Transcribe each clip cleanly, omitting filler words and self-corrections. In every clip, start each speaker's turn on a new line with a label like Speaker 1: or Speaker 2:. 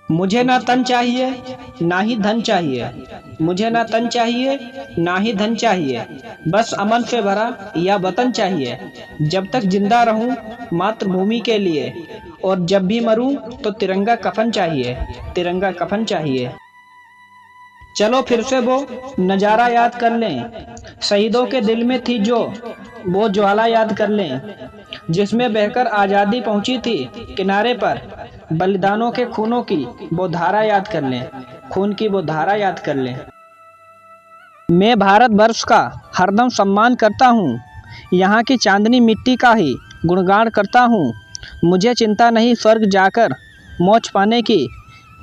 Speaker 1: मुझे ना तन चाहिए ना ही धन चाहिए। मुझे ना तन चाहिए ना ही धन चाहिए। बस अमन से भरा यह वतन चाहिए। जब तक जिंदा रहूं मातृभूमि के लिए, और जब भी मरूं तो तिरंगा कफन चाहिए। तिरंगा कफन चाहिए। चलो फिर से वो नजारा याद कर लें, शहीदों के दिल में थी जो वो ज्वाला याद कर लें, जिसमें बहकर आज़ादी पहुंची थी किनारे पर। बलिदानों के खूनों की वो धारा याद कर लें, खून की वो धारा याद कर लें। मैं भारत वर्ष का हरदम सम्मान करता हूँ, यहाँ की चांदनी मिट्टी का ही गुणगान करता हूँ। मुझे चिंता नहीं स्वर्ग जाकर मोक्ष पाने की,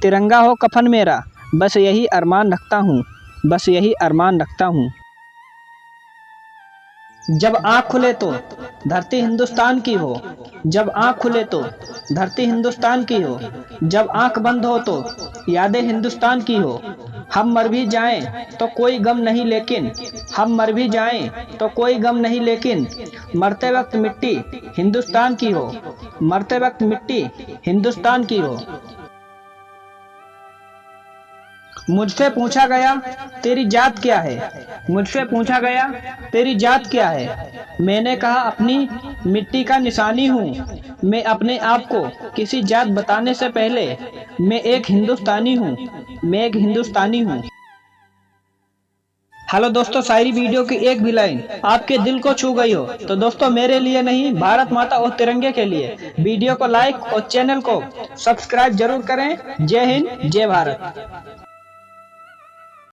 Speaker 1: तिरंगा हो कफन मेरा, बस यही अरमान रखता हूँ, बस यही अरमान रखता हूँ। जब आँख खुले तो धरती हिंदुस्तान की हो। जब आँख खुले तो धरती हिंदुस्तान की हो। जब आँख बंद हो तो यादें हिंदुस्तान की हो। हम मर भी जाएं तो कोई गम नहीं लेकिन, हम मर भी जाएं तो कोई गम नहीं लेकिन, मरते वक्त मिट्टी हिंदुस्तान की हो। मरते वक्त मिट्टी हिंदुस्तान की हो। मुझसे पूछा गया तेरी जात क्या है। मुझसे पूछा गया तेरी जात क्या है। मैंने कहा अपनी मिट्टी का निशानी हूँ। मैं अपने आप को किसी जात बताने से पहले मैं एक हिंदुस्तानी हूँ। मैं एक हिंदुस्तानी हूँ। हेलो दोस्तों, शायरी वीडियो की एक भी लाइन आपके दिल को छू गई हो तो दोस्तों मेरे लिए नहीं, भारत माता और तिरंगे के लिए वीडियो को लाइक और चैनल को सब्सक्राइब जरूर करें। जय हिंद, जय भारत।